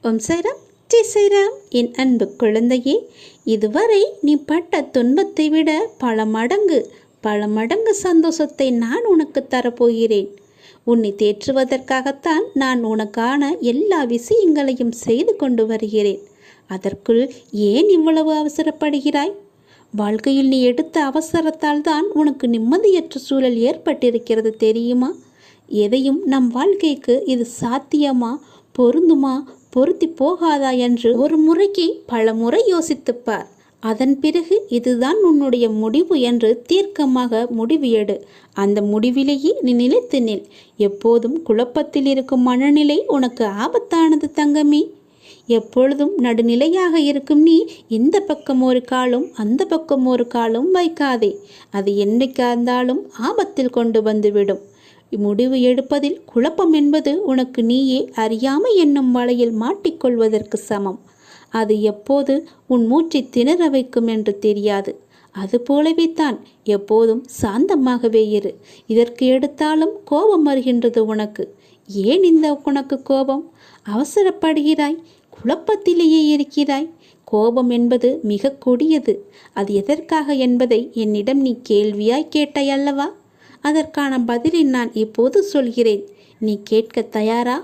ஓம் சைராம், ஜெய் சைராம். என் அன்பு குழந்தையே, இதுவரை நீ பட்ட துன்பத்தை விட பல மடங்கு சந்தோஷத்தை நான் உனக்கு தரப்போகிறேன். உன்னை தேற்றுவதற்காகத்தான் நான் உனக்கான எல்லா விஷயங்களையும் செய்து கொண்டு வருகிறேன். அதற்குள் ஏன் இவ்வளவு அவசரப்படுகிறாய்? வாழ்க்கையில் நீ எடுத்த அவசரத்தால் தான் உனக்கு நிம்மதியற்ற சூழல் ஏற்பட்டிருக்கிறது, தெரியுமா? எதையும் நம் வாழ்க்கைக்கு இது சாத்தியமா, பொருந்துமா, பொருத்தி போகாதா என்று ஒரு முறைக்கு பல முறை யோசித்துப்பார். அதன் பிறகு இதுதான் உன்னுடைய முடிவு என்று தீர்க்கமாக முடிவு எடு. அந்த முடிவிலேயே நீ நிலைத்து நில். எப்போதும் குழப்பத்தில் இருக்கும் மனநிலை உனக்கு ஆபத்தானது தங்கமே. எப்பொழுதும் நடுநிலையாக இருக்கும் நீ இந்த பக்கம் ஒரு காலும் அந்த பக்கம் ஒரு காலும் வைக்காதே. அது என்னைக்கா இருந்தாலும் ஆபத்தில் கொண்டு வந்துவிடும். முடிவு எடுப்பதில் குழப்பம் என்பது உனக்கு நீயே அறியாமை என்னும் வலையில் மாட்டிக்கொள்வதற்கு சமம். அது எப்போது உன் மூச்சை திணற வைக்கும் என்று தெரியாது. அதுபோலவே தான் எப்போதும் சாந்தமாகவே இரு. இதற்கு எடுத்தாலும் கோபம் வருகின்றது உனக்கு. ஏன் உனக்கு கோபம்? அவசரப்படுகிறாய், குழப்பத்திலேயே இருக்கிறாய். கோபம் என்பது மிக கொடியது. அது எதற்காக என்பதை என்னிடம் நீ கேள்வியாய் கேட்டாய் அல்லவா? அதற்கான பதிலை நான் இப்போது சொல்கிறேன். நீ கேட்க தயாரா?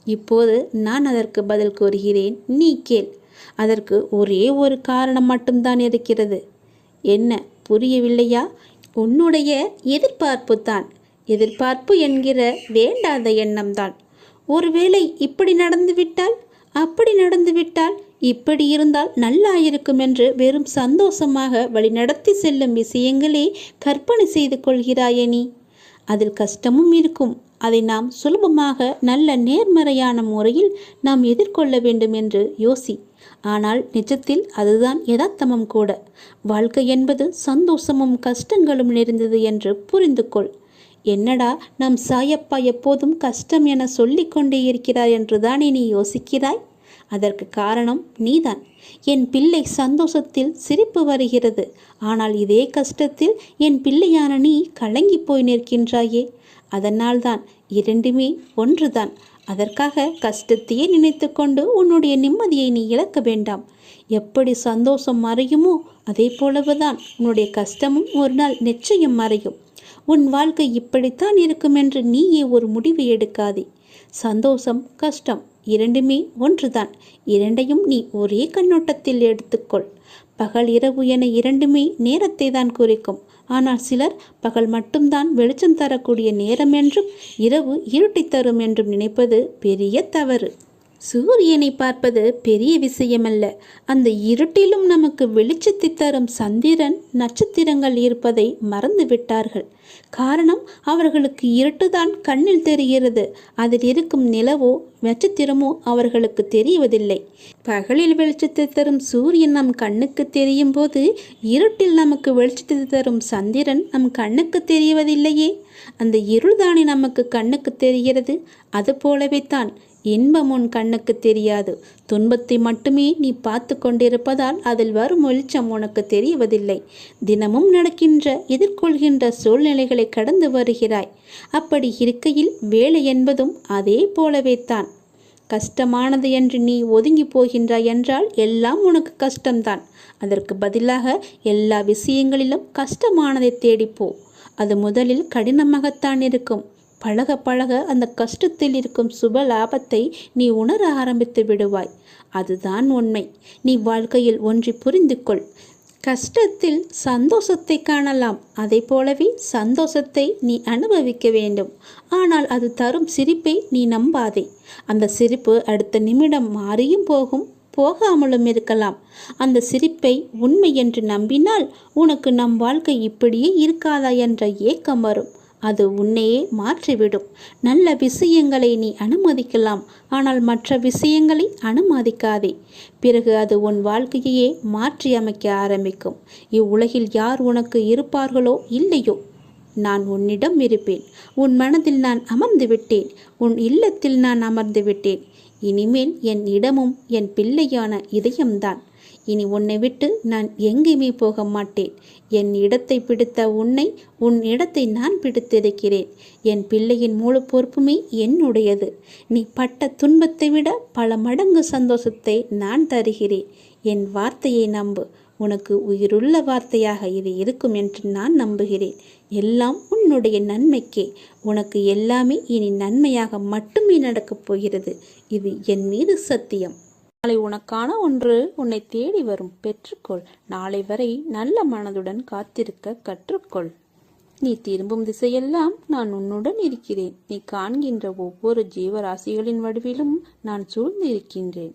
இப்போது நான் அதற்கு பதில் கூறுகிறேன், நீ கேள். அதற்கு ஒரே ஒரு காரணம் மட்டும்தான் இருக்கிறது. என்ன, புரியவில்லையா? உன்னுடைய எதிர்பார்ப்பு தான். எதிர்பார்ப்பு என்கிற வேண்டாத எண்ணம்தான். ஒருவேளை இப்படி நடந்துவிட்டால், அப்படி நடந்துவிட்டால், இப்படி இருந்தால் நல்லா இருக்கும் என்று வெறும் சந்தோஷமாக வழிநடத்தி செல்லும் விஷயங்களே கற்பனை செய்து கொள்கிறாயே நீ. அதில் கஷ்டமும் இருக்கும். அதை நாம் சுலபமாக நல்ல நேர்மறையான முறையில் நாம் எதிர்கொள்ள வேண்டும் என்று யோசி. ஆனால் நிஜத்தில் அதுதான் யதார்த்தமும் கூட. வாழ்க்கை என்பது சந்தோஷமும் கஷ்டங்களும் நிறைந்தது என்று புரிந்து கொள். என்னடா நம் சாயப்பா எப்போதும் கஷ்டம் என சொல்லிக்கொண்டே இருக்கிறார் என்றுதானே நீ யோசிக்கிறாய்? அதற்கு காரணம் நீதான். என் பிள்ளை சந்தோஷத்தில் சிரிப்பு வருகிறது, ஆனால் இதே கஷ்டத்தில் என் பிள்ளையான நீ கலங்கி போய் நிற்கின்றாயே. அதனால்தான் இரண்டுமே ஒன்றுதான். அதற்காக கஷ்டத்தையே நினைத்து கொண்டு உன்னுடைய நிம்மதியை நீ இழக்க வேண்டாம். எப்படி சந்தோஷம் மறையுமோ அதே போலவுதான் உன்னுடைய கஷ்டமும் ஒரு நாள் நிச்சயம் மறையும். உன் வாழ்க்கை இப்படித்தான் இருக்கும் என்று நீயே ஒரு முடிவு எடுக்காதே. சந்தோஷம், கஷ்டம் இரண்டுமே ஒன்றுதான். இரண்டையும் நீ ஒரே கண்ணோட்டத்தில் எடுத்துக்கொள். பகல் இரவு என இரண்டுமே நேரத்தை தான் குறிக்கும். ஆனால் சிலர் பகல் மட்டும்தான் வெளிச்சம் தரக்கூடிய நேரம் என்றும் இரவு இருட்டி தரும் என்றும் நினைப்பது பெரிய தவறு. சூரியனை பார்ப்பது பெரிய விஷயமல்ல. அந்த இருட்டிலும் நமக்கு வெளிச்சத்தை தரும் சந்திரன், நட்சத்திரங்கள் இருப்பதை மறந்து விட்டார்கள். காரணம், அவர்களுக்கு இருட்டுதான் கண்ணில் தெரிகிறது. அதில் இருக்கும் நிலவோ நட்சத்திரமோ அவர்களுக்கு தெரிவதில்லை. பகலில் வெளிச்சத்தை தரும் சூரியன் நம் கண்ணுக்கு தெரியும் போது இருட்டில் நமக்கு வெளிச்சத்தை தரும் சந்திரன் நம் கண்ணுக்கு தெரிவதில்லையே. அந்த இருள்தானே நமக்கு கண்ணுக்கு தெரிகிறது. அது போலவே தான் இன்பம் உன் கண்ணுக்கு தெரியாது. துன்பத்தை மட்டுமே நீ பார்த்து கொண்டிருப்பதால் அதில் வரும் வெளிச்சம் உனக்கு தெரிவதில்லை. தினமும் நடக்கின்ற எதிர்கொள்கின்ற சூழ்நிலைகளை கடந்து வருகிறாய். அப்படி இருக்கையில் வேலை என்பதும் அதே போலவே தான். கஷ்டமானது என்று நீ ஒதுங்கி போகின்றாய் என்றால் எல்லாம் உனக்கு கஷ்டம்தான். அதற்கு பதிலாக எல்லா விஷயங்களிலும் கஷ்டமானதை தேடிப்போ. அது முதலில் கடினமாகத்தான் இருக்கும். பழக பழக அந்த கஷ்டத்தில் இருக்கும் சுப லாபத்தை நீ உணர ஆரம்பித்து விடுவாய். அதுதான் உண்மை. நீ வாழ்க்கையில் ஒன்றை புரிந்து கொள். கஷ்டத்தில் சந்தோஷத்தை காணலாம். அதை போலவே சந்தோஷத்தை நீ அனுபவிக்க வேண்டும். ஆனால் அது தரும் சிரிப்பை நீ நம்பாதே. அந்த சிரிப்பு அடுத்த நிமிடம் மாறியும் போகும், போகாமலும் இருக்கலாம். அந்த சிரிப்பை உண்மை என்று நம்பினால் உனக்கு நம் வாழ்க்கை இப்படியே இருக்காதா என்ற ஏக்கம் வரும். அது உன்னையே மாற்றிவிடும். நல்ல விஷயங்களை நீ அனுமதிக்கலாம், ஆனால் மற்ற விஷயங்களை அனுமதிக்காதே. பிறகு அது உன் வாழ்க்கையே மாற்றி அமைக்க ஆரம்பிக்கும். இவ்வுலகில் யார் உனக்கு இருப்பார்களோ இல்லையோ, நான் உன்னிடம் இருப்பேன். உன் மனதில் நான் அமர்ந்து விட்டேன். உன் இல்லத்தில் நான் அமர்ந்து விட்டேன். இனிமேல் என் இடமும் என் பிள்ளையான இதயம்தான். இனி உன்னை விட்டு நான் எங்கேயுமே போக மாட்டேன். என் இடத்தை பிடித்த உன்னை, உன் இடத்தை நான் பிடித்திருக்கிறேன். என் பிள்ளையின் முழு பொறுப்புமே என்னுடையது. நீ பட்ட துன்பத்தை விட பல மடங்கு சந்தோஷத்தை நான் தருகிறேன். என் வார்த்தையை நம்பு. உனக்கு உயிருள்ள வார்த்தையாக இது இருக்கும் என்று நான் நம்புகிறேன். எல்லாம் உன்னுடைய நன்மைக்கே. உனக்கு எல்லாமே இனி நன்மையாக மட்டுமே நடக்கப் போகிறது. இது என் மீது சத்தியம். நாளை உனக்கான ஒன்று உன்னை தேடி வரும். பெற்றுக்கொள். நாளை வரை நல்ல மனதுடன் காத்திருக்க கற்றுக்கொள். நீ திரும்பும் திசையெல்லாம் நான் உன்னுடன் இருக்கிறேன். நீ காண்கின்ற ஒவ்வொரு ஜீவராசிகளின் வடிவிலும் நான் சூழ்ந்து இருக்கின்றேன்.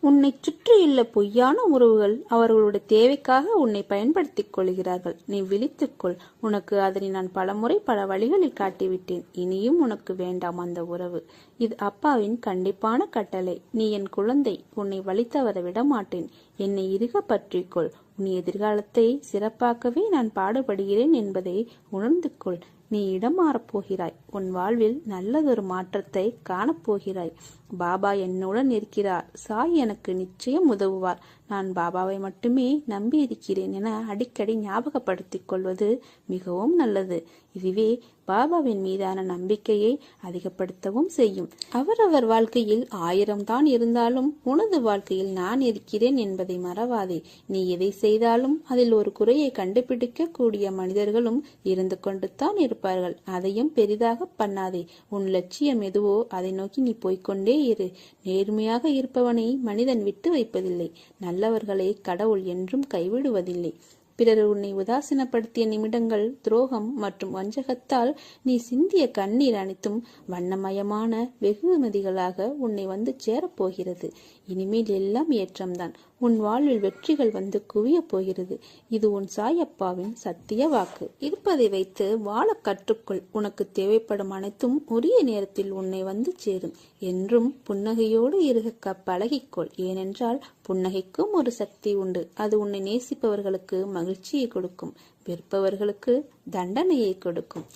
உன்னை சுற்றியுள்ள பொய்யான உறவுகள் அவர்களுடைய தேவைக்காக உன்னை பயன்படுத்திக் கொள்கிறார்கள். நீ விழித்துக்கொள். உனக்கு அதனை நான் பலமுறை பல வழிகளில் காட்டிவிட்டேன். இனியும் உனக்கு வேண்டாம் அந்த உறவு. இது அப்பாவின் கண்டிப்பான கட்டளை. நீ என் குழந்தை. உன்னை வழி தவற விட மாட்டேன். என்னை இறுக பற்றிக்கொள். உன் எதிர்காலத்தை சிறப்பாக்கவே நான் பாடுபடுகிறேன் என்பதை உணர்ந்து கொள். நீ இடம் மாறப்போகிறாய். உன் வாழ்வில் நல்லதொரு மாற்றத்தை காணப்போகிறாய். பாபா என்னுடன் இருக்கிறார். சாய் எனக்கு நிச்சயம் உதவுவார். நான் பாபாவை மட்டுமே நம்பி இருக்கிறேன் என அடிக்கடி ஞாபகப்படுத்திக் கொள்வது மிகவும் நல்லது. இதுவே பாபாவின் மீதான நம்பிக்கையை அதிகப்படுத்தவும் செய்யும். அவரவர் வாழ்க்கையில் 1000 தான் இருந்தாலும் உனது வாழ்க்கையில் நான் இருக்கிறேன் என்பதை மறவாதே. நீ எதை செய்தாலும் அதில் ஒரு குறையை கண்டுபிடிக்க கூடிய மனிதர்களும் இருந்து கொண்டு தான் இருப்பார்கள். அதையும் பெரிதாக பண்ணாதே. உன் லட்சியம் எதுவோ அதை நோக்கி நீ போய்கொண்டே இரு. நேர்மையாக இருப்பவனை மனிதன் விட்டு வைப்பதில்லை. நல்லவர்களை கடவுள் என்றும் கைவிடுவதில்லை. பிறர் உன்னை உதாசீனப்படுத்திய நிமிடங்கள், துரோகம் மற்றும் வஞ்சகத்தால் நீ சிந்திய கண்ணீர் அனைத்தும் வண்ணமயமான வெகுமதிகளாக உன்னை வந்து சேரப்போகிறது. இனிமேல் எல்லாம் ஏற்றம்தான். உன் வாழ்வில் வெற்றிகள் வந்து குவிய போகிறது. இது உன் சாயப்பாவின் சத்திய வாக்கு. இருப்பதை வைத்து வாழ கற்றுக்கொள். உனக்கு தேவைப்படும் அனைத்தும் உரிய நேரத்தில் உன்னை வந்து சேரும். என்றும் புன்னகையோடு இருக்க பழகிக்கொள். ஏனென்றால் புன்னகைக்கும் ஒரு சக்தி உண்டு. அது உன்னை நேசிப்பவர்களுக்கு மகிழ்ச்சியை கொடுக்கும், வெறுப்பவர்களுக்கு தண்டனையை கொடுக்கும்.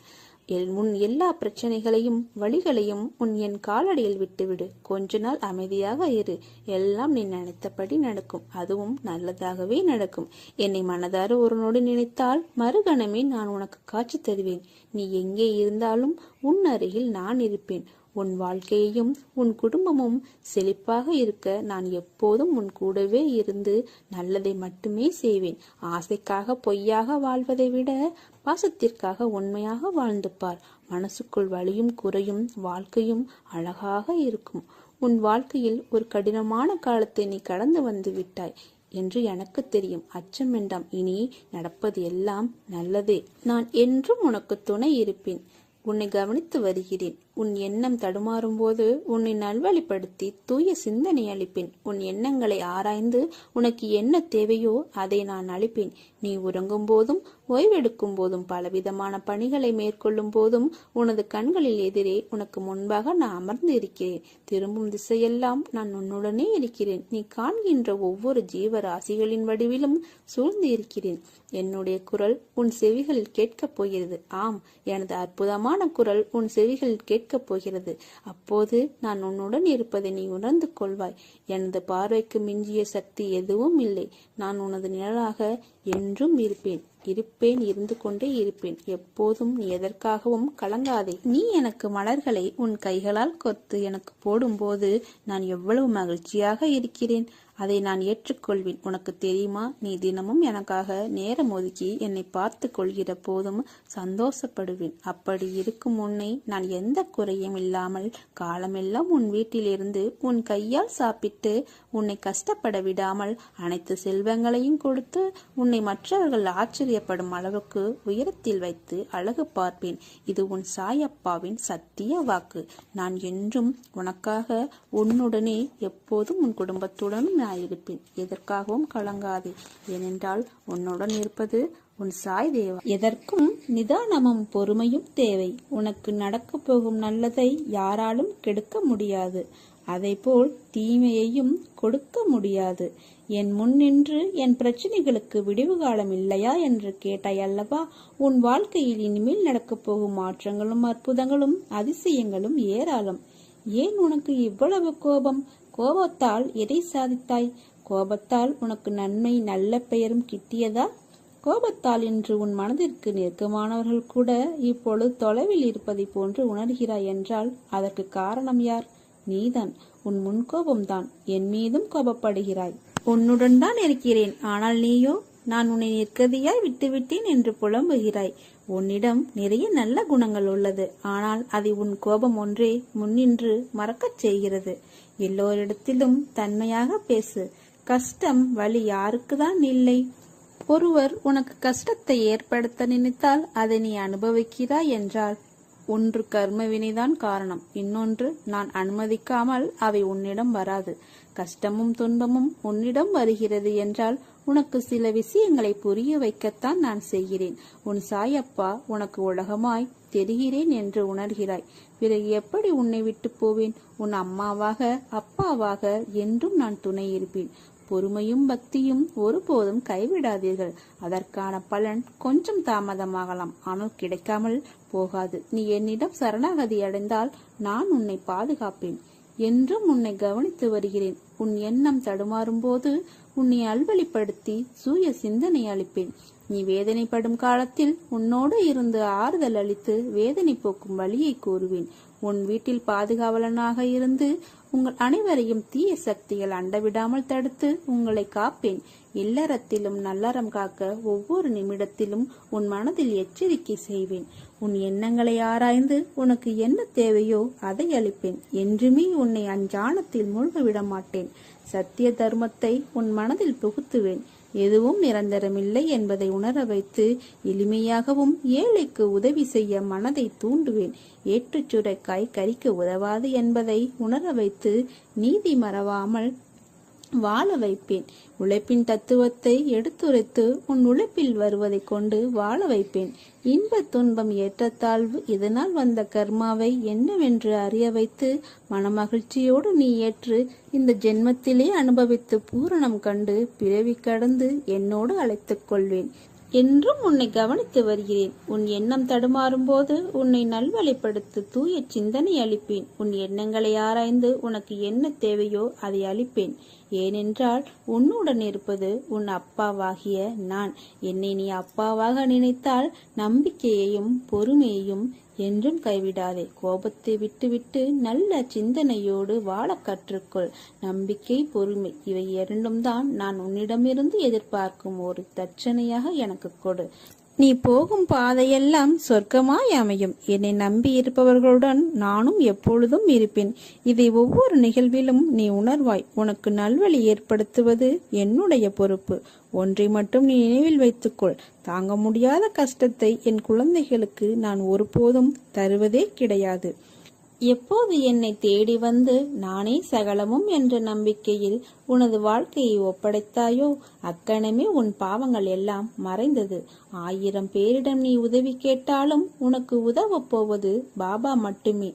உன் எல்லா பிரச்சனைகளையும் வழிகளையும் என் காலடியில் விட்டுவிடு. கொஞ்ச நாள் அமைதியாக இரு. எல்லாம் நீ நினைத்தபடி நடக்கும். அதுவும் நல்லதாகவே நடக்கும். என்னை மனதார ஒரு நொடி நினைத்தால் மறுகணமே நான் உனக்கு காட்சி தருவேன். நீ எங்கே இருந்தாலும் உன் அருகில் நான் இருப்பேன். உன் வாழ்க்கையையும் உன் குடும்பமும் செழிப்பாக இருக்க நான் எப்போதும் உன் கூடவே இருந்து நல்லதை மட்டுமே செய்வேன். ஆசைக்காக பொய்யாக வாழ்வதை விட பாசத்திற்காக உண்மையாக வாழ்ந்து பார். மனசுக்குள் வலியும் குறையும் வாழ்க்கையும் அழகாக இருக்கும். உன் வாழ்க்கையில் ஒரு கடினமான காலத்தை நீ கடந்து வந்து விட்டாய் என்று எனக்கு தெரியும். அச்சம் வேண்டாம். இனி நடப்பது எல்லாம் நல்லதே. நான் என்றும் உனக்கு துணை இருப்பேன். உன்னை கவனித்து வருகிறேன். உன் எண்ணம் தடுமாறும் போது உன்னை நல்வழிப்படுத்தி தூய சிந்தனை அளிப்பேன். உன் எண்ணங்களை ஆராய்ந்து உனக்கு என்ன தேவையோ அதை நான் அளிப்பேன். நீ உறங்கும் போதும் ஓய்வெடுக்கும் போதும் பலவிதமான பணிகளை மேற்கொள்ளும் போதும் உனது கண்களில் எதிரே உனக்கு முன்பாக நான் அமர்ந்து இருக்கிறேன். திரும்பும் திசையெல்லாம் நான் உன்னுடனே இருக்கிறேன். நீ காண்கின்ற ஒவ்வொரு ஜீவராசிகளின் வடிவிலும் சூழ்ந்து இருக்கிறேன். என்னுடைய குரல் உன் செவிகளில் கேட்கப் போகிறது. ஆம், எனது அற்புதமான குரல் உன் செவிகளில் கேட்கப் போகிறது. அப்போது நான் உன்னுடன் இருப்பதை நீ உணர்ந்து கொள்வாய். எனது பார்வைக்கு மிஞ்சிய சக்தி எதுவும் இல்லை. நான் உனது நிழலாக என்றும் இருப்பேன். இருந்து கொண்டே இருப்பேன். எப்போதும் நீ எதற்காகவும் கலங்காதே. நீ எனக்கு மலர்களை உன் கைகளால் கொத்து எனக்கு போடும்போது நான் எவ்வளவு மகிழ்ச்சியாக இருக்கிறேன். அதை நான் ஏற்றுக்கொள்வேன். உனக்கு தெரியுமா, நீ தினமும் எனக்காக நேரம் ஒதுக்கி என்னை பார்த்து கொள்கிற போதும் சந்தோஷப்படுவேன். அப்படி இருக்கும் உன்னை நான் எந்த குறையும் இல்லாமல் காலமெல்லாம் உன் வீட்டிலிருந்து உன் கையால் சாப்பிட்டு உன்னை கஷ்டப்பட விடாமல் அனைத்து செல்வங்களையும் கொடுத்து உன்னை மற்றவர்கள் ஆச்சரியப்படும் அளவுக்கு உயரத்தில் வைத்து அழகு பார்ப்பேன். இது உன் சாயப்பாவின் சத்திய வாக்கு. நான் என்றும் உனக்காக உன்னுடனே எப்போதும் உன் குடும்பத்துடனும் நான் இருப்பேன். எதற்காகவும் கலங்காதே. ஏனென்றால் உன்னுடன் இருப்பது உன் சாய் தேவா. எதற்கும் நிதானமும் பொறுமையும் தேவை. உனக்கு நடக்க போகும் நல்லதை யாராலும் கெடுக்க முடியாது. அதைப்போல் தீமையையும் கொடுக்க முடியாது. என் முன் நின்று என் பிரச்சனைகளுக்கு விடிவு காலம் இல்லையா என்று கேட்டாய் அல்லவா? உன் வாழ்க்கையில் இனிமேல் நடக்கப் போகும் மாற்றங்களும் அற்புதங்களும் அதிசயங்களும் ஏராளம். ஏன் உனக்கு இவ்வளவு கோபம்? கோபத்தால் எதை சாதித்தாய்? கோபத்தால் உனக்கு நன்மை நல்ல பெயரும் கிட்டியதா? கோபத்தால் இன்று உன் மனதிற்கு நெருக்கமானவர்கள் கூட இப்பொழுது தொலைவில் இருப்பதை போன்று உணர்கிறாய் என்றால் அதற்கு காரணம் யார்? நீதான். உன் முன்கோபம்தான். என் மீதும் கோபப்படுகிறாய். உன்னுடன் தான் இருக்கிறேன், ஆனால் நீயோ நான் உன்னை நிற்கதியாய் விட்டுவிட்டேன் என்று புலம்புகிறாய். உன்னிடம் நிறைய நல்ல குணங்கள் உள்ளது, ஆனால் அதை உன் கோபம் ஒன்றே முன்னின்று மறக்கச் செய்கிறது. எல்லோரிடத்திலும் தன்மையாக பேசு. கஷ்டம் வலி யாருக்குதான் இல்லை? ஒருவர் உனக்கு கஷ்டத்தை ஏற்படுத்த நினைத்தால் அதை நீ அனுபவிக்கிறாய் என்றால் ஒன்று கர்ம வினைதான் காரணம், இன்னொன்று நான் அனுமதிக்காமல் அவை உன்னிடம் வராது. கஷ்டமும் துன்பமும் உன்னிடம் வருகிறது என்றால் உனக்கு சில விஷயங்களை புரிய வைக்கத்தான் நான் செய்கிறேன். உன் சாயப்பா உனக்கு உலகமாய் தெரிகிறேன் என்று உணர்கிறாய். பிறகு எப்படி உன்னை விட்டு போவேன்? உன் அம்மாவாக அப்பாவாக என்றும் நான் துணை இருப்பேன். பொறுமையும் பக்தியும் ஒருபோதும் கைவிடாதீர்கள். அதற்கான பலன் கொஞ்சம் தாமதமாகலாம், ஆனால் கிடைக்காமல் போகாது. நீ என்னிடம் சரணாகதி அடைந்தால் நான் உன்னை பாதுகாப்பேன். என்றும் உன்னை கவனித்து வருகிறேன். உன் எண்ணம் தடுமாறும் போது உன்னை அல்வழிப்படுத்தி சூய சிந்தனை அளிப்பேன். நீ வேதனைப்படும் காலத்தில் உன்னோடு இருந்து ஆறுதல் அளித்து வேதனை போக்கும் வழியை கூறுவேன். உன் வீட்டில் பாதுகாவலனாக இருந்து உங்கள் அனைவரையும் தீய சக்திகள் அண்டவிடாமல் தடுத்து உங்களை காப்பேன். இல்லறத்திலும் நல்லறம் காக்க ஒவ்வொரு நிமிடத்திலும் உன் மனதில் எச்சரிக்கை செய்வேன். உன் எண்ணங்களை ஆராய்ந்து உனக்கு என்ன தேவையோ அதை அளிப்பேன். என்றுமே உன்னை அஞ்ஞானத்தில் மூழ்க விட மாட்டேன். சத்திய தர்மத்தை உன் மனதில் புகுத்துவேன். எதுவும் நிரந்தரமில்லை என்பதை உணர வைத்து எளிமையாகவும் ஏழைக்கு உதவி செய்ய மனதை தூண்டுவேன். ஏற்றுச்சுரைக்காய் கறிக்க உதவாது என்பதை உணர வைத்து நீதி மறவாமல் வாழ வைப்பேன். உழைப்பின் தத்துவத்தை எடுத்துரைத்து உன் உழைப்பில் வருவதை கொண்டு வாழ வைப்பேன். இன்ப துன்பம் ஏற்றத்தாழ்வு இதனால் வந்த கர்மாவை என்னவென்று அறிய வைத்து மனமகிழ்ச்சியோடு நீ ஏற்று இந்த ஜென்மத்திலே அனுபவித்து பூரணம் கண்டு பிறவி கடந்து என்னோடு அழைத்துக் கொள்வேன். என்றும் உன்னை கவனித்து வருகிறேன். உன் எண்ணம் தடுமாறும் போது உன்னை நல்வழிப்படுத்த தூய சிந்தனை அளிப்பேன். உன் எண்ணங்களை ஆராய்ந்து உனக்கு என்ன தேவையோ அதை அளிப்பேன். ஏனென்றால் உன்னுடன் இருப்பது உன் அப்பாவாகிய நான். என்னை நீ அப்பாவாக நினைத்தால் நம்பிக்கையையும் பொறுமையையும் என்றும் கைவிடாதே. கோபத்தை விட்டுவிட்டு நல்ல சிந்தனையோடு வாழ கற்றுக்கொள். நம்பிக்கை பொறுமை இவை இரண்டும் தான் நான் உன்னிடமிருந்து எதிர்பார்க்கும் ஒரு தட்சணையாக எனக்கு கொடு. நீ போகும் பாதையெல்லாம் சொர்க்கமாய் அமையும். என்னை நம்பி இருப்பவர்களுடன் நானும் எப்பொழுதும் இருப்பேன். இதை ஒவ்வொரு நிகழ்விலும் நீ உணர்வாய். உனக்கு நல்வழி ஏற்படுத்துவது என்னுடைய பொறுப்பு. ஒன்றை மட்டும் நீ நினைவில் வைத்துக்கொள். தாங்க முடியாத கஷ்டத்தை என் குழந்தைகளுக்கு நான் ஒருபோதும் தருவதே கிடையாது. எப்போது என்னை தேடி வந்து நானே சகலமும் என்ற நம்பிக்கையில் உனது வாழ்க்கையை ஒப்படைத்தாயோ அக்கணமே உன் பாவங்கள் எல்லாம் மறைந்தது. 1000 பேரிடம் நீ உதவி கேட்டாலும் உனக்கு உதவப் போவது பாபா மட்டுமே.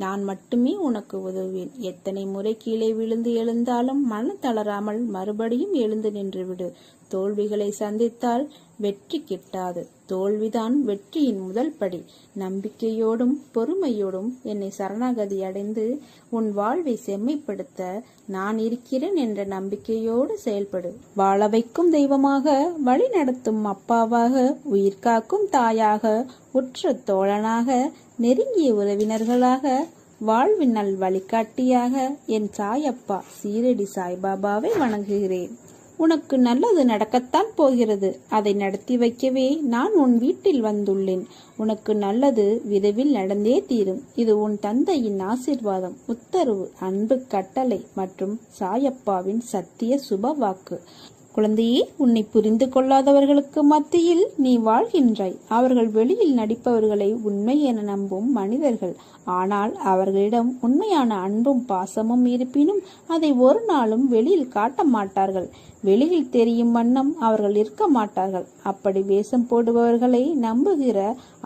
நான் மட்டுமே உனக்கு உதவுவேன். எத்தனை முறை கீழே விழுந்து எழுந்தாலும் மன தளராமல் மறுபடியும் எழுந்து நின்றுவிடு. தோல்விகளை சந்தித்தால் வெற்றி கிட்டாது. தோல்விதான் வெற்றியின் முதல் படி. நம்பிக்கையோடும் பொறுமையோடும் என்னை சரணாகதி அடைந்து உன் வாழ்வை செம்மைப்படுத்த நான் இருக்கிறேன் என்ற நம்பிக்கையோடு செயல்படு. வாழ வைக்கும் தெய்வமாக, வழி நடத்தும் அப்பாவாக, உயிர் காக்கும் தாயாக, உற்ற தோழனாக, நெருங்கிய உறவினர்களாக, வாழ்வின் நல் வழிகாட்டியாக என் சாயப்பா சீரடி சாய்பாபாவை வணங்குகிறேன். உனக்கு நல்லது நடக்கத்தான் போகிறது. அதை நடத்தி வைக்கவே நான் உன் வீட்டில் வந்துள்ளேன். உனக்கு நல்லது விரைவில் நடந்தே தீரும். இது உன் தந்தையின் ஆசீர்வாதம், உத்தரவு, அன்பு கட்டளை மற்றும் சாயப்பாவின் சத்திய சுப வாக்கு. குழந்தையே, உன்னை புரிந்து கொள்ளாதவர்களுக்கு மத்தியில் நீ வாழ்கின்றாய். அவர்கள் வெளியில் நடிப்பவர்களை உண்மை என நம்பும் மனிதர்கள். ஆனால் அவர்களிடம் உண்மையான அன்பும் பாசமும் இருப்பினும் அதை ஒரு நாளும் வெளியில் காட்ட மாட்டார்கள். வெளியில் தெரியும் வண்ணம் அவர்கள் இருக்க மாட்டார்கள். அப்படி வேஷம் போடுபவர்களை நம்புகிற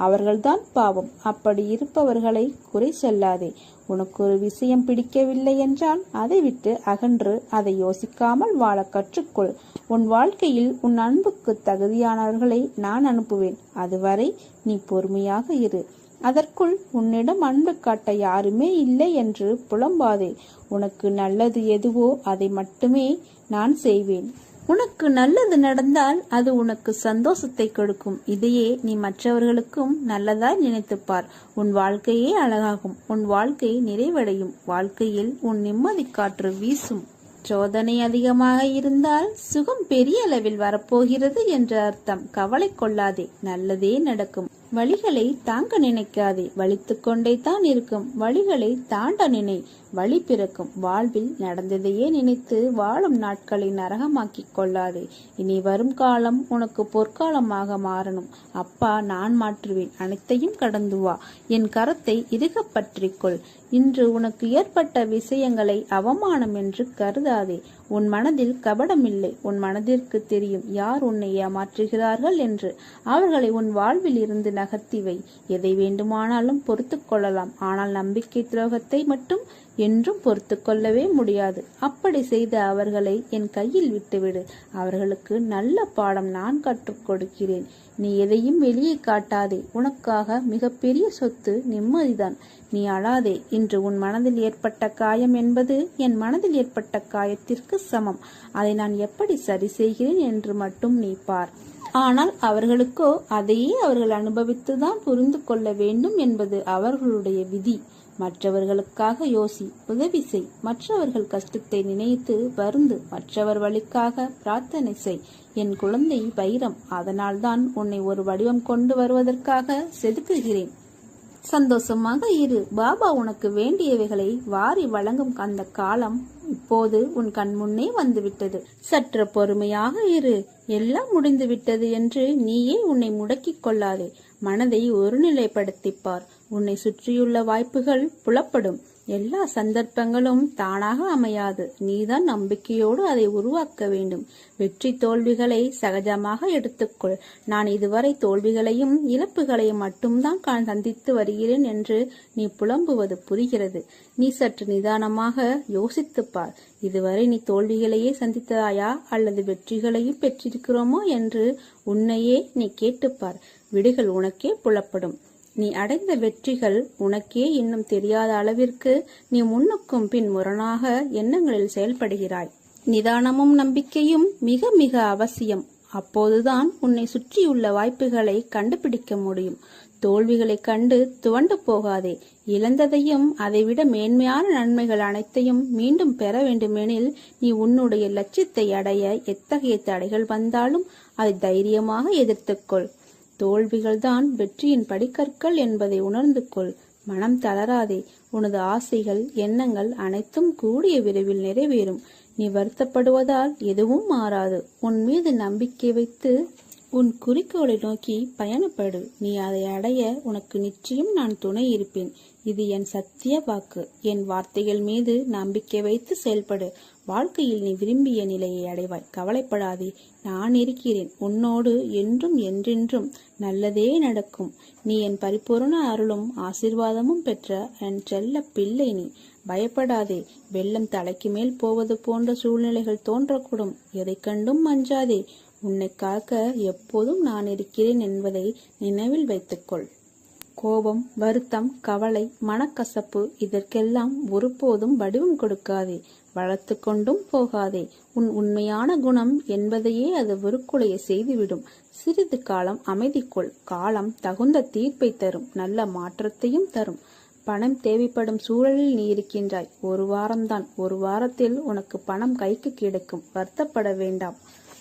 அவர்கள்தான் பாவம். அப்படி இருப்பவர்களை குறை சொல்லாதே. உனக்கு ஒரு விஷயம் பிடிக்கவில்லை என்றால் அதை விட்டு அகன்று அதை யோசிக்காமல் வாழ கற்றுக்கொள். உன் வாழ்க்கையில் உன் அன்புக்கு தகுதியானவர்களை நான் அனுப்புவேன். அதுவரை நீ பொறுமையாக இரு. அதற்குள் உன்னிடம் அன்பு காட்ட யாருமே இல்லை என்று புலம்பாதே. உனக்கு நல்லது எதுவோ அதை மட்டுமே நான் செய்வேன். உனக்கு நல்லது நடந்தால் அது உனக்கு சந்தோஷத்தை கொடுக்கும். இதையே நீ மற்றவர்களுக்கும் நல்லதாய் நினைத்துப்பார். உன் வாழ்க்கையே அழகாகும். உன் வாழ்க்கை நிறைவடையும். வாழ்க்கையில் உன் நிம்மதி காற்று வீசும். சோதனை அதிகமாக இருந்தால் சுகம் பெரிய அளவில் வரப்போகிறது என்று அர்த்தம். கவலை கொள்ளாதே, நல்லதே நடக்கும். வழிகளை தாங்க நினைக்காதே, வலித்து கொண்டே தான் இருக்கும். வழிகளை தாண்ட நினை, வழி பிறக்கும். வாழ்வில் நடந்ததையே நினைத்து வாழும் நாட்களை நரகமாக்கிக் கொள்ளாதே. இனி வரும் காலம் உனக்கு பொற்காலமாக மாறணும். அப்பா நான் மாற்றுவேன். அனைத்தையும் கடந்து வா. என் கரத்தை இறுக பற்றிக்கொள். இன்று உனக்கு ஏற்பட்ட விஷயங்களை அவமானம் என்று கருதாதே. உன் மனதில் கபடமில்லை. உன் மனதிற்கு தெரியும் யார் உன்னை ஏமாற்றுகிறார்கள் என்று. அவர்களை உன் வாழ்வில் இருந்து நகர்த்தி வை. எதை வேண்டுமானாலும் பொறுத்து கொள்ளலாம். ஆனால் நம்பிக்கை துரோகத்தை மட்டும் என்றும் பொறுத்து கொள்ளவே முடியாது. அப்படி செய்த அவர்களை என் கையில் விட்டுவிடு. அவர்களுக்கு நல்ல பாடம் நான் கற்றுக் கொடுக்கிறேன். நீ எதையும் வெளியே காட்டாதே. உனக்காக மிகப்பெரிய சொத்து நிம்மதிதான். நீ அழாதே. இன்று உன் மனதில் ஏற்பட்ட காயம் என்பது என் மனதில் ஏற்பட்ட காயத்திற்கு சமம். அதை நான் எப்படி சரி செய்கிறேன் என்று மட்டும் நீ பார். ஆனால் அவர்களுக்கோ அதையே அவர்கள் அனுபவித்துதான் புரிந்து கொள்ள வேண்டும் என்பது அவர்களுடைய விதி. மற்றவர்களுக்காக யோசி, உதவி செய். மற்றவர்கள் கஷ்டத்தை நினைத்து வருந்து. மற்றவர் வழிக்காக பிரார்த்தனை செய். என் குழந்தை வைரம். அதனால்தான் உன்னை ஒரு வடிவம் கொண்டு வருவதற்காக செதுக்குகிறேன். சந்தோஷமாக இரு. பாபா உனக்கு வேண்டியவைகளை வாரி வழங்கும் அந்த காலம் இப்போது உன் கண் முன்னே வந்துவிட்டது. சற்று பொறுமையாக இரு. எல்லாம் முடிந்து விட்டது என்று நீயே உன்னை முடக்கிக் கொள்ளாதே. மனதை ஒருநிலைப்படுத்திப்பார். உன்னை சுற்றியுள்ள வாய்ப்புகள் புலப்படும். எல்லா சந்தர்ப்பங்களும் தானாக அமையாது. நீதான் நம்பிக்கையோடு அதை உருவாக்க வேண்டும். வெற்றி தோல்விகளை சகஜமாக எடுத்துக்கொள். நான் இதுவரை தோல்விகளையும் இழப்புகளையும் மட்டும்தான் சந்தித்து வருகிறேன் என்று நீ புலம்புவது புரிகிறது. நீ சற்று நிதானமாக யோசித்துப்பார். இதுவரை நீ தோல்விகளையே சந்தித்ததாயா அல்லது வெற்றிகளையும் பெற்றிருக்கிறோமோ என்று உன்னையே நீ கேட்டுப்பார். விடைகள் உனக்கே புலப்படும். நீ அடைந்த வெற்றிகள் உனக்கே இன்னும் தெரியாத அளவிற்கு நீ முன்னுக்கும் பின் முரணாக எண்ணங்களில் செயல்படுகிறாய். நிதானமும் நம்பிக்கையும் மிக மிக அவசியம். அப்போதுதான் உன்னை சுற்றியுள்ள வாய்ப்புகளை கண்டுபிடிக்க முடியும். தோல்விகளை கண்டு துவண்டு போகாதே. இழந்ததையும் அதைவிட மேன்மையான நன்மைகள் அனைத்தையும் மீண்டும் பெற வேண்டுமெனில் நீ உன்னுடைய லட்சியத்தை அடைய எத்தகைய தடைகள் வந்தாலும் அதை தைரியமாக எதிர்த்துக்கொள். தோல்விகள்தான் வெற்றியின் படிக்கற்கள் என்பதை உணர்ந்து கொள். மனம் தளராதே. உனது ஆசைகள் எண்ணங்கள் அனைத்தும் கூடிய விரைவில் நிறைவேறும். நீ வருத்தப்படுவதால் எதுவும் மாறாது. உன் மீது நம்பிக்கை வைத்து உன் குறிக்கோளை நோக்கி பயணப்படு. நீ அதை அடைய உனக்கு நிச்சயம் நான் துணை இருப்பேன். இது என் சத்திய வாக்கு. என் வார்த்தைகள் மீது நம்பிக்கை வைத்து செயல்படு. வாழ்க்கையில் நீ விரும்பிய நிலையை அடைவாய். கவலைப்படாதே. நான் இருக்கிறேன் உன்னோடு என்றும் என்றென்றும். நல்லதே நடக்கும். நீ என் பரிபூர்ண அருளும் ஆசீர்வாதமும் பெற்ற என் செல்ல பிள்ளை. நீ பயப்படாதே. வெள்ளம் தலைக்கு மேல் போவது போன்ற சூழ்நிலைகள் தோன்றக்கூடும். எதை கண்டும் அஞ்சாதே. உன்னை காக்க எப்போதும் நான் இருக்கிறேன் என்பதை நினைவில் வைத்துக்கொள். கோபம், வருத்தம், கவலை, மனக்கசப்பு இதற்கெல்லாம் ஒருபோதும் வடிவம் கொடுக்காதே. வளர்த்து கொண்டும் போகாதே. உன் உண்மையான குணம் என்பதையே அது வெறுக்குலைய செய்துவிடும். சிறிது காலம் அமைதிக்குள். காலம் தகுந்த தீர்ப்பை தரும். நல்ல மாற்றத்தையும் தரும். பணம் தேவைப்படும் சூழலில் நீ இருக்கின்றாய். ஒரு வாரம்தான். ஒரு வாரத்தில் உனக்கு பணம் கைக்கு கிடைக்கும். வருத்தப்பட வேண்டாம்.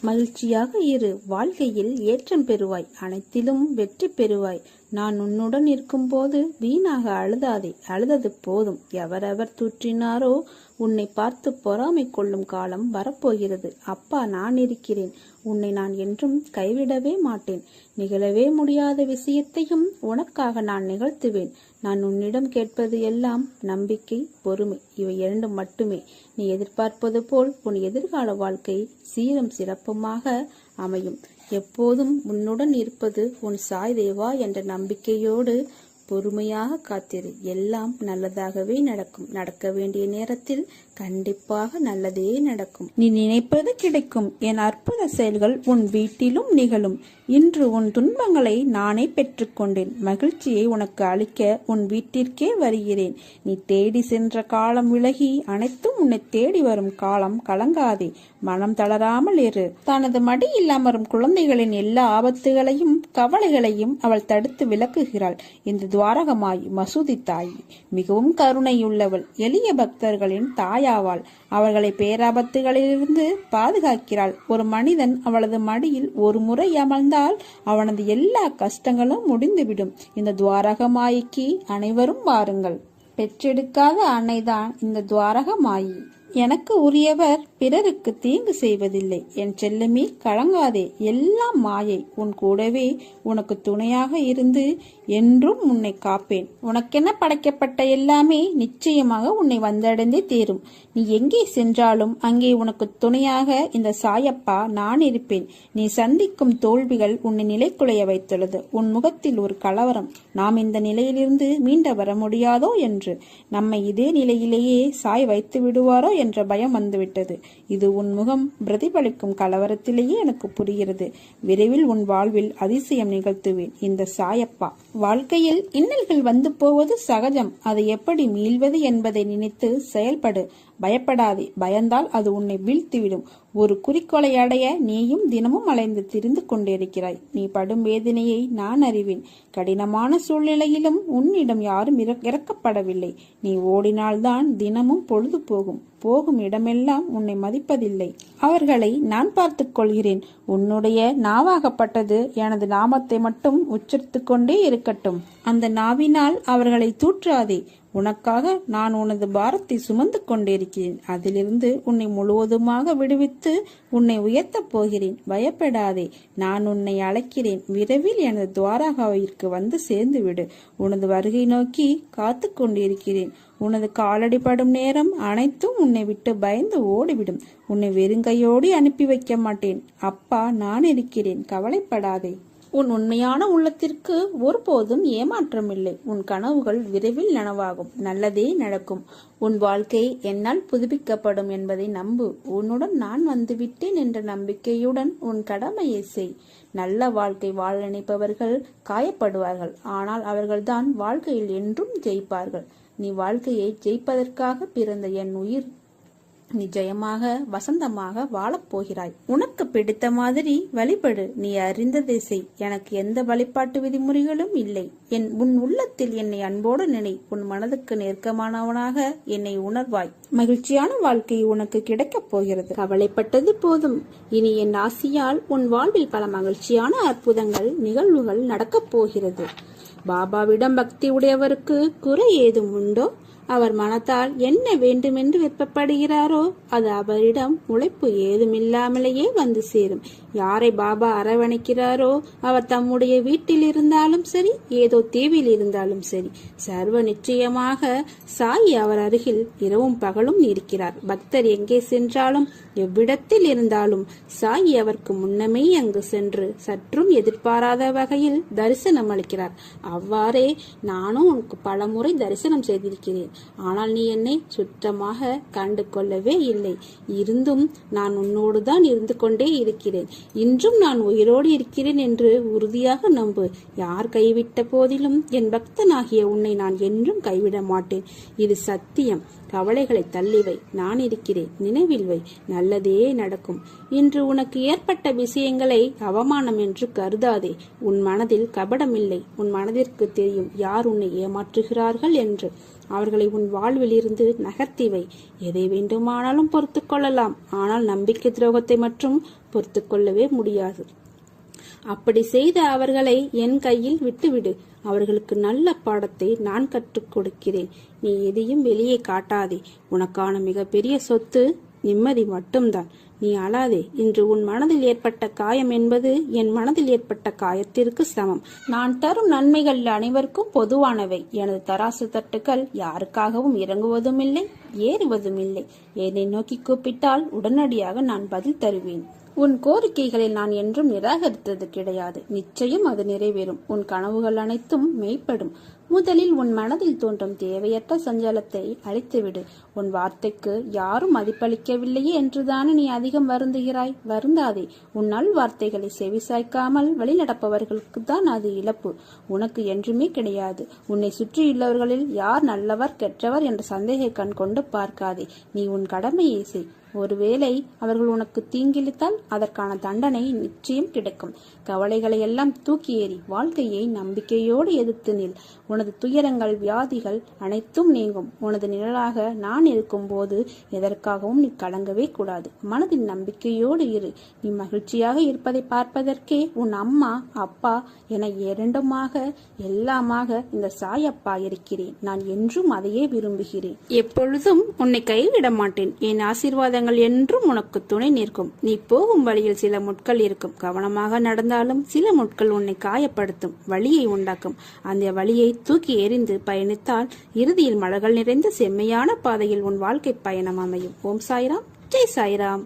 மகிழ்ச்சியாக இரு. வாழ்க்கையில் ஏற்றம் பெறுவாய். அனைத்திலும் வெற்றி பெறுவாய். நான் உன்னுடன் இருக்கும்போது வீணாக அழுதாதே. அழுதது போதும். எவரெவர் தூற்றினாரோ உன்னை பார்த்து பொறாமை கொள்ளும் காலம் வரப்போகிறது. அப்பா நான் இருக்கிறேன். உன்னை நான் என்றும் கைவிடவே மாட்டேன். நிகழவே முடியாத விஷயத்தையும் உனக்காக நான் நிகழ்த்துவேன். நான் உன்னிடம் கேட்பது எல்லாம் நம்பிக்கை, பொறுமை. இவை இரண்டும் மட்டுமே. நீ எதிர்பார்ப்பது போல் உன் எதிர்கால வாழ்க்கை சீரும் சிறப்புமாக அமையும். எப்போதும் உன்னுடன் இருப்பது உன் சாய் தேவா என்ற நம்பிக்கையோடு பொறுமையாக காத்திரு. எல்லாம் நல்லதாகவே நடக்கும். நடக்க வேண்டிய நேரத்தில் கண்டிப்பாக நல்லதே நடக்கும். நீ நினைப்பது கிடைக்கும். என் அற்புத செயல்கள் உன் வீட்டிலும் நிகழும். இன்று உன் துன்பங்களை நானே பெற்றுக்கொண்டேன். மகிழ்ச்சியை உனக்கு அளிக்க உன் வீட்டிற்கே வருகிறேன். நீ தேடி சென்ற காலம் விலகி அனைத்தும் உன்னை தேடி வரும் காலம். கலங்காதே, மனம் தளராமல் இரு. தனது மடியில் அமரும் குழந்தைகளின் எல்லா ஆபத்துகளையும் கவலைகளையும் அவள் தடுத்து விலக்குகிறாள். இந்த துவாரகமாய் மசூதி தாய் மிகவும் கருணையுள்ளவள். எளிய பக்தர்களின் தாயாவாள். அவர்களை பேராபத்துகளிலிருந்து பாதுகாக்கிறாள். ஒரு மனிதன் அவளது மடியில் ஒரு முறை அமர்ந்தால் அவனது எல்லா கஷ்டங்களும் முடிந்துவிடும். இந்த துவாரகமாயிக்கு அனைவரும் வாருங்கள். பெற்றெடுக்காத அன்னைதான் இந்த துவாரகமாயி. எனக்கு உரியவர் பிறருக்கு தீங்கு செய்வதில்லை. என் செல்லமே, கலங்காதே. எல்லாம் மாயை. உன் கூடவே உனக்கு துணையாக இருந்து என்றும் உன்னை காப்பேன். உனக்கென படைக்கப்பட்ட எல்லாமே நிச்சயமாக உன்னை வந்தடைந்தே தீரும். நீ எங்கே சென்றாலும் அங்கே உனக்கு துணையாக இந்த சாயப்பா நான் இருப்பேன். நீ சந்திக்கும் தோல்விகள் உன்னை நிலைக்குலைய வைத்துள்ளது. உன் முகத்தில் ஒரு கலவரம். நாம் இந்த நிலையிலிருந்து மீண்ட வர முடியாதோ என்று, நம்மை இதே நிலையிலேயே சாய் வைத்து விடுவாரோ என்ற பயம் வந்துவிட்டது. இது உன் முகம் பிரதிபலிக்கும் கலவரத்திலேயே எனக்கு புரிகிறது. விரைவில் உன் வாழ்வில் அதிசயம் நிகழ்த்துவேன். இந்த சாயப்பா. வாழ்க்கையில் இன்னல்கள் வந்து போவது சகஜம். அதை எப்படி மீள்வது என்பதை நினைத்து செயல்படு. பயப்படாதே. பயந்தால் அது உன்னை வீழ்த்திவிடும். ஒரு குறிக்கோளை அடைய நீயும் தினமும் அலைந்து திரிந்து கொண்டிருக்கிறாய். நீ படும் வேதனையை நான் அறிவேன். கடினமான சூழ்நிலையிலும் உன்னிடம் யாரும் இறக்கப்படவில்லை. நீ ஓடினால்தான் தினமும் பொழுது போகும். போகும் இடமெல்லாம் உன்னை மதிப்பதில்லை. அவர்களை நான் பார்த்துக் கொள்கிறேன். உன்னுடைய நாவாகப்பட்டது எனது நாமத்தை மட்டும் உச்சரித்து கொண்டே இருக்கட்டும். அந்த நாவினால் அவர்களை தூற்றாதே. உனக்காக நான் உனது பாரத்தை சுமந்து கொண்டிருக்கிறேன். அதிலிருந்து உன்னை முழுவதுமாக விடுவித்து உன்னை உயர்த்தப் போகிறேன். பயப்படாதே. நான் உன்னை அழைக்கிறேன். விரைவில் எனது துவாரகாவிற்கு வந்து சேர்ந்து விடு. உனது வருகை நோக்கி காத்து கொண்டிருக்கிறேன். உனது காலடிப்படும் நேரம் அனைத்தும் உன்னை விட்டு பயந்து ஓடிவிடும். உன்னை வெறுங்கையோடு அனுப்பி வைக்க மாட்டேன். அப்பா நான் இருக்கிறேன். கவலைப்படாதே. உன் உண்மையான உள்ளத்திற்கு ஒருபோதும் ஏமாற்றமில்லை. உன் கனவுகள் விரைவில் நனவாகும். நல்லதே நடக்கும். உன் வாழ்க்கை என்னால் புதுப்பிக்கப்படும் என்பதை நம்பு. உன்னுடன் நான் வந்துவிட்டேன் என்ற நம்பிக்கையுடன் உன் கடமையை செய். நல்ல வாழ்க்கை வாழ நினைப்பவர்கள் காயப்படுவார்கள். ஆனால் அவர்கள்தான் வாழ்க்கையில் என்றும் ஜெயிப்பார்கள். நீ வாழ்க்கையை ஜெயிப்பதற்காக பிறந்த என் உயிர் நிச்சயமாக வசந்தமாக வாழப்போகிறாய். உனக்கு பிடித்த மாதிரி வழிபடு. நீ அறிந்ததை செய். எனக்கு எந்த வழிபாட்டு விதிமுறைகளும் இல்லை. உன் உள்ளத்தில் என்னை அன்போடு நினை. உன் மனதுக்கு நெருக்கமானவனாக என்னை உணர்வாய். மகிழ்ச்சியான வாழ்க்கை உனக்கு கிடைக்கப் போகிறது. கவலைப்பட்டது போதும். இனி என் ஆசியால் உன் வாழ்வில் பல மகிழ்ச்சியான அற்புதங்கள் நிகழ்வுகள் நடக்கப் போகிறது. பாபாவிடம் பக்தி உடையவருக்கு குறை ஏதும் உண்டோ? அவர் மனத்தால் என்ன வேண்டுமென்று விருப்பப்படுகிறாரோ அது அவரிடம் உழைப்பு ஏதுமில்லாமலேயே வந்து சேரும். யாரை பாபா அரவணைக்கிறாரோ அவர் தம்முடைய வீட்டில் இருந்தாலும் சரி, ஏதோ தீவில் இருந்தாலும் சரி, சர்வ நிச்சயமாக சாய் அவர் அருகில் இரவும் பகலும் இருக்கிறார். பக்தர் எங்கே சென்றாலும் எவ்விடத்தில் இருந்தாலும் சாய் அவருக்கு முன்னமே அங்கு சென்று சற்றும் எதிர்பாராத வகையில் தரிசனம் அளிக்கிறார். அவ்வாறே நானும் உனக்கு பல முறை தரிசனம் செய்திருக்கிறேன். ஆனால் நீ என்னை சுத்தமாக கண்டு கொள்ளவே இல்லை. இருந்தும் நான் உன்னோடுதான் இருந்து கொண்டே இருக்கிறேன். இன்றும் நான் உயிரோடு இருக்கிறேன் என்று உறுதியாக நம்பு. யார் கைவிட்ட போதிலும் என் பக்தனாகிய உன்னை நான் என்றும் கைவிட மாட்டேன். இது சத்தியம். கவலைகளை தள்ளிவை. நான் இருக்கிறேன். நினைவில் வை. நல்லதே நடக்கும். இன்று உனக்கு ஏற்பட்ட விஷயங்களை அவமானம் என்று கருதாதே. உன் மனதில் கபடமில்லை. உன் மனதிற்கு தெரியும் யார் உன்னை ஏமாற்றுகிறார்கள் என்று. அவர்களை உன் வாழ்வில் இருந்து நகர்த்திவை. எதை வேண்டுமானாலும் பொறுத்து கொள்ளலாம். ஆனால் நம்பிக்கை துரோகத்தை மட்டும் பொறுத்து கொள்ளவே முடியாது. அப்படி செய்த அவர்களை என் கையில் விட்டுவிடு. அவர்களுக்கு நல்ல பாடத்தை நான் கற்றுக் கொடுக்கிறேன். நீ எதையும் வெளியே காட்டாதே. உனக்கான மிகப்பெரிய சொத்து நிம்மதி மட்டும்தான். நீ அழாதே. இன்று உன் மனதில் ஏற்பட்ட காயம் என்பது என் மனதில் ஏற்பட்ட காயத்திற்கு சமம். நான் தரும் நன்மைகள் அனைவருக்கும் பொதுவானவை. எனது தராசு தட்டுக்கள் யாருக்காகவும் இறங்குவதும் இல்லை, ஏறுவதும் இல்லை. என்னை நோக்கி கூப்பிட்டால் உடனடியாக நான் பதில் தருவேன். உன் கோரிக்கைகளை நான் என்றும் நிராகரித்தது கிடையாது. நிச்சயம் அது நிறைவேறும். உன் கனவுகள் அனைத்தும் மெய்ப்படும். முதலில் உன் மனதில் தோன்றும் தேவையற்ற சஞ்சலத்தை அழித்துவிடு. உன் வார்த்தைக்கு யாரும் மதிப்பளிக்கவில்லையே என்றுதானே நீ அதிகம் வருந்துகிறாய். வருந்தாதே. உன்னால் வார்த்தைகளை செவிசாய்க்காமல் வழிநடப்பவர்களுக்கு தான் அது இழப்பு, உனக்கு என்றுமே கிடையாது. உன்னை சுற்றியுள்ளவர்களில் யார் நல்லவர் கெட்டவர் என்ற சந்தேக கண் கொண்டு பார்க்காதே. நீ உன் கடமையை செய். ஒருவேளை அவர்கள் உனக்கு தீங்கிழித்தால் அதற்கான தண்டனை நிச்சயம் கிடைக்கும். கவலைகளை எல்லாம் தூக்கி எறி. வாழ்க்கையை நம்பிக்கையோடு எதிர்த்து நில். உனது துயரங்கள் வியாதிகள் அனைத்தும் நீங்கும். உனது நிழலாக நான் இருக்கும் போது எதற்காகவும் நீ கலங்கவே கூடாது. மனதில் நம்பிக்கையோடு இரு. நீ மகிழ்ச்சியாக இருப்பதை பார்ப்பதற்கே உன் அம்மா அப்பா என இரண்டுமாக எல்லாமாக இந்த சாயப்பா இருக்கிறேன். நான் என்றும் அதையே விரும்புகிறேன். எப்பொழுதும் உன்னை கைவிட மாட்டேன். என் ஆசீர்வாதங்கள் என்றும் உனக்கு துணை நிற்கும். நீ போகும் வழியில் சில முட்கள் இருக்கும். கவனமாக நடந்தாலும் சில முட்கள் உன்னை காயப்படுத்தும், வலியை உண்டாக்கும். அந்த வலியை தூக்கி எறிந்து பயணித்தால் இறுதியில் மலர்கள் நிறைந்த செம்மையான பாதையில் உன் வாழ்க்கை பயணம் அமையும். ஓம் சாய்ராம், ஜெய் சாய்ராம்.